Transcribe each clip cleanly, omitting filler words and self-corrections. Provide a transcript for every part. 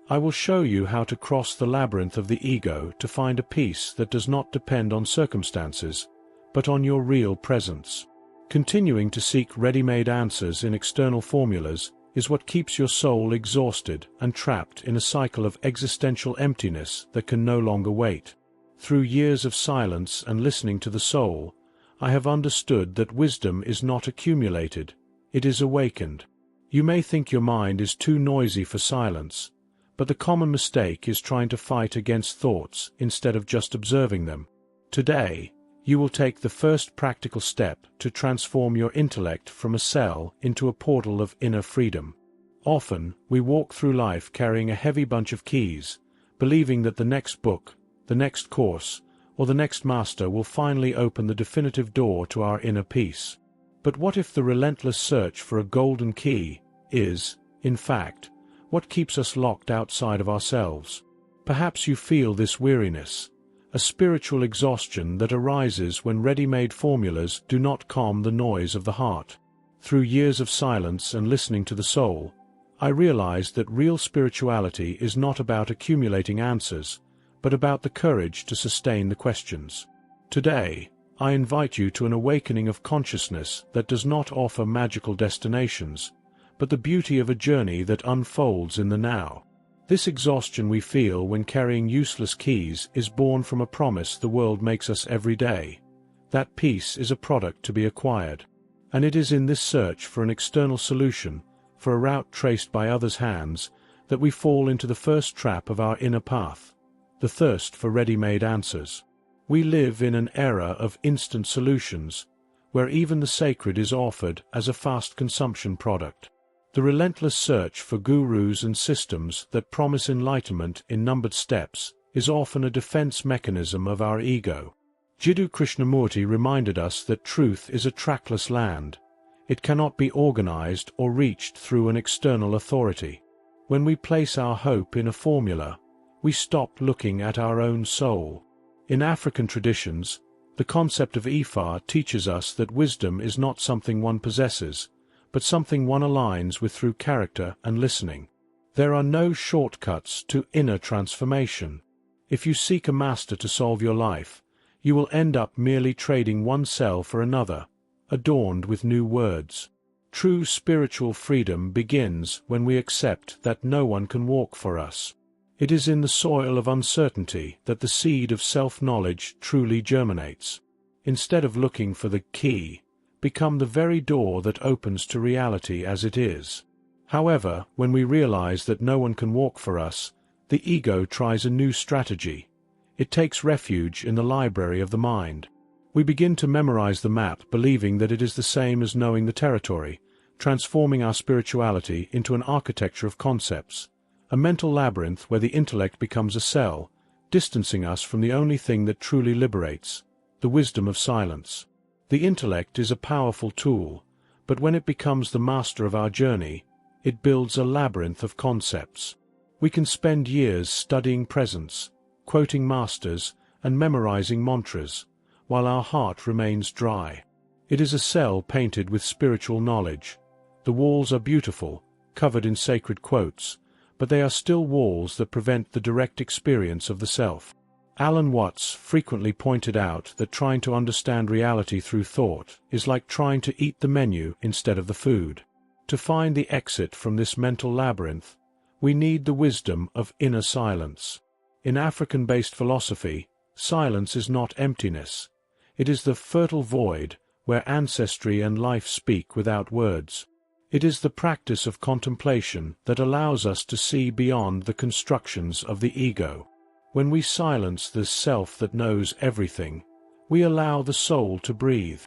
I will show you how to cross the labyrinth of the ego to find a peace that does not depend on circumstances, but on your real presence. Continuing to seek ready-made answers in external formulas is what keeps your soul exhausted and trapped in a cycle of existential emptiness that can no longer wait. Through years of silence and listening to the soul, I have understood that wisdom is not accumulated, it is awakened. You may think your mind is too noisy for silence, but the common mistake is trying to fight against thoughts instead of just observing them. Today, you will take the first practical step to transform your intellect from a cell into a portal of inner freedom. Often, we walk through life carrying a heavy bunch of keys, believing that the next book, the next course, or the next master will finally open the definitive door to our inner peace. But what if the relentless search for a golden key is, in fact, what keeps us locked outside of ourselves? Perhaps you feel this weariness, a spiritual exhaustion that arises when ready-made formulas do not calm the noise of the heart. Through years of silence and listening to the soul, I realized that real spirituality is not about accumulating answers, but about the courage to sustain the questions. Today, I invite you to an awakening of consciousness that does not offer magical destinations, but the beauty of a journey that unfolds in the now. This exhaustion we feel when carrying useless keys is born from a promise the world makes us every day. That peace is a product to be acquired. And it is in this search for an external solution, for a route traced by others' hands, that we fall into the first trap of our inner path, the thirst for ready-made answers. We live in an era of instant solutions, where even the sacred is offered as a fast consumption product. The relentless search for gurus and systems that promise enlightenment in numbered steps is often a defense mechanism of our ego. Jiddu Krishnamurti reminded us that truth is a trackless land. It cannot be organized or reached through an external authority. When we place our hope in a formula, we stop looking at our own soul. In African traditions, the concept of Ifa teaches us that wisdom is not something one possesses, but something one aligns with through character and listening. There are no shortcuts to inner transformation. If you seek a master to solve your life, you will end up merely trading one cell for another, adorned with new words. True spiritual freedom begins when we accept that no one can walk for us. It is in the soil of uncertainty that the seed of self-knowledge truly germinates. Instead of looking for the key, become the very door that opens to reality as it is. However, when we realize that no one can walk for us, the ego tries a new strategy. It takes refuge in the library of the mind. We begin to memorize the map, believing that it is the same as knowing the territory, transforming our spirituality into an architecture of concepts, a mental labyrinth where the intellect becomes a cell, distancing us from the only thing that truly liberates, the wisdom of silence. The intellect is a powerful tool, but when it becomes the master of our journey, it builds a labyrinth of concepts. We can spend years studying presence, quoting masters, and memorizing mantras, while our heart remains dry. It is a cell painted with spiritual knowledge. The walls are beautiful, covered in sacred quotes, but they are still walls that prevent the direct experience of the self. Alan Watts frequently pointed out that trying to understand reality through thought is like trying to eat the menu instead of the food. To find the exit from this mental labyrinth, we need the wisdom of inner silence. In African-based philosophy, silence is not emptiness. It is the fertile void where ancestry and life speak without words. It is the practice of contemplation that allows us to see beyond the constructions of the ego. When we silence the self that knows everything, we allow the soul to breathe.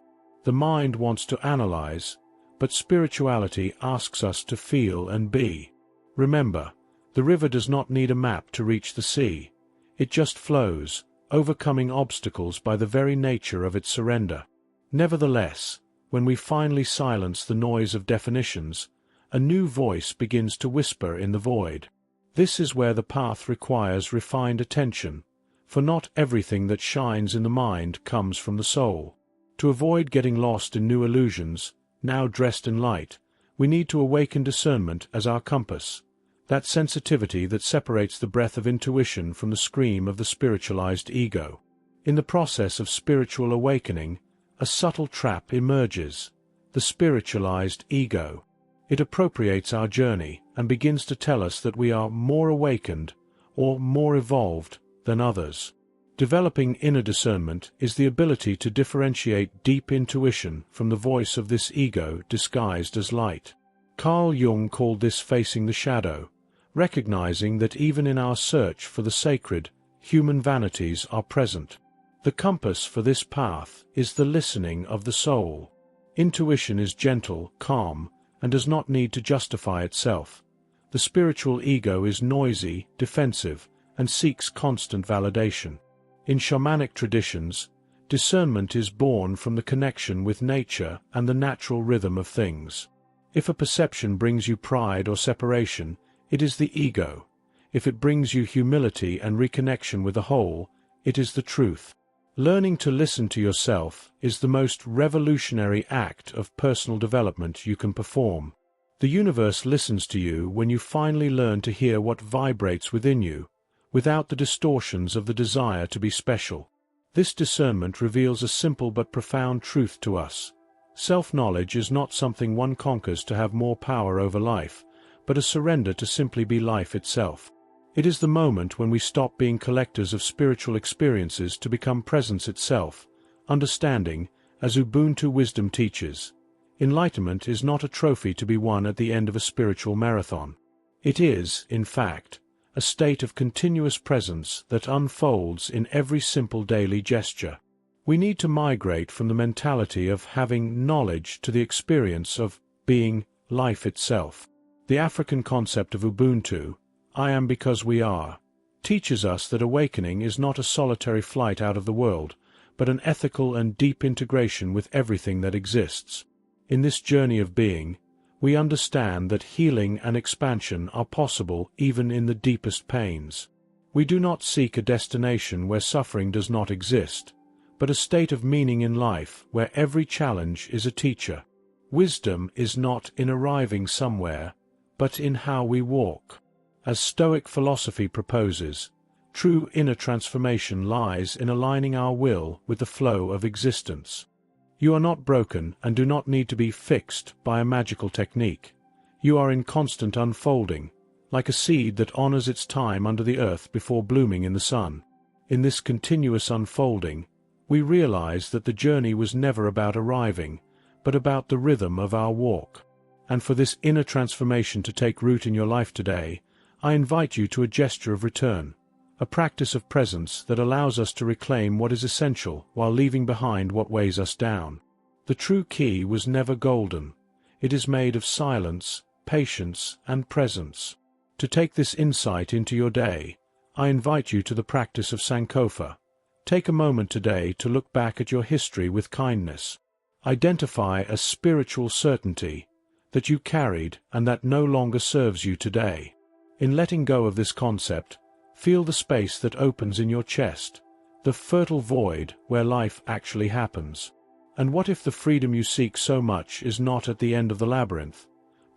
The mind wants to analyze, but spirituality asks us to feel and be. Remember, the river does not need a map to reach the sea. It just flows, overcoming obstacles by the very nature of its surrender. Nevertheless, when we finally silence the noise of definitions, a new voice begins to whisper in the void. This is where the path requires refined attention, for not everything that shines in the mind comes from the soul. To avoid getting lost in new illusions, now dressed in light, we need to awaken discernment as our compass. that sensitivity that separates the breath of intuition from the scream of the spiritualized ego. In the process of spiritual awakening, a subtle trap emerges: the spiritualized ego. It appropriates our journey and begins to tell us that we are more awakened or more evolved than others. Developing inner discernment is the ability to differentiate deep intuition from the voice of this ego disguised as light. Carl Jung called this facing the shadow, recognizing that even in our search for the sacred, human vanities are present. The compass for this path is the listening of the soul. Intuition is gentle, calm, and does not need to justify itself. The spiritual ego is noisy, defensive, and seeks constant validation. In shamanic traditions, discernment is born from the connection with nature and the natural rhythm of things. If a perception brings you pride or separation, it is the ego. If it brings you humility and reconnection with the whole, it is the truth. Learning to listen to yourself is the most revolutionary act of personal development you can perform. The universe listens to you when you finally learn to hear what vibrates within you, without the distortions of the desire to be special. This discernment reveals a simple but profound truth to us. Self-knowledge is not something one conquers to have more power over life, but a surrender to simply be life itself. It is the moment when we stop being collectors of spiritual experiences to become presence itself, understanding, as Ubuntu wisdom teaches. Enlightenment is not a trophy to be won at the end of a spiritual marathon. It is, in fact, a state of continuous presence that unfolds in every simple daily gesture. We need to migrate from the mentality of having knowledge to the experience of being life itself. The African concept of Ubuntu, I am because we are, teaches us that awakening is not a solitary flight out of the world, but an ethical and deep integration with everything that exists. In this journey of being, we understand that healing and expansion are possible even in the deepest pains. We do not seek a destination where suffering does not exist, but a state of meaning in life where every challenge is a teacher. Wisdom is not in arriving somewhere, but in how we walk. As Stoic philosophy proposes, true inner transformation lies in aligning our will with the flow of existence. You are not broken and do not need to be fixed by a magical technique. You are in constant unfolding, like a seed that honors its time under the earth before blooming in the sun. In this continuous unfolding, we realize that the journey was never about arriving, but about the rhythm of our walk. And for this inner transformation to take root in your life today, I invite you to a gesture of return, a practice of presence that allows us to reclaim what is essential while leaving behind what weighs us down. The true key was never golden. It is made of silence, patience, and presence. To take this insight into your day, I invite you to the practice of Sankofa. Take a moment today to look back at your history with kindness. Identify a spiritual certainty that you carried and that no longer serves you today. In letting go of this concept, feel the space that opens in your chest, the fertile void where life actually happens. And what if the freedom you seek so much is not at the end of the labyrinth,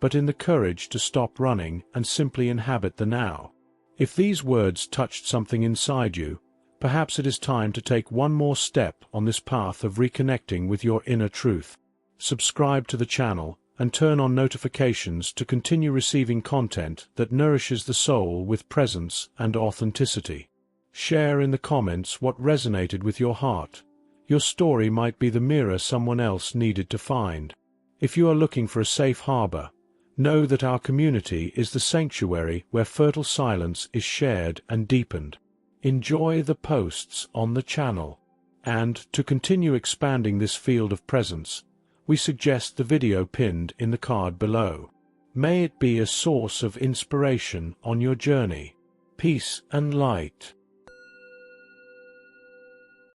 but in the courage to stop running and simply inhabit the now? If these words touched something inside you, perhaps it is time to take one more step on this path of reconnecting with your inner truth. Subscribe to the channel and turn on notifications to continue receiving content that nourishes the soul with presence and authenticity. Share in the comments what resonated with your heart. Your story might be the mirror someone else needed to find. If you are looking for a safe harbor, know that our community is the sanctuary where fertile silence is shared and deepened. Enjoy the posts on the channel. And to continue expanding this field of presence, we suggest the video pinned in the card below. May it be a source of inspiration on your journey. Peace and light.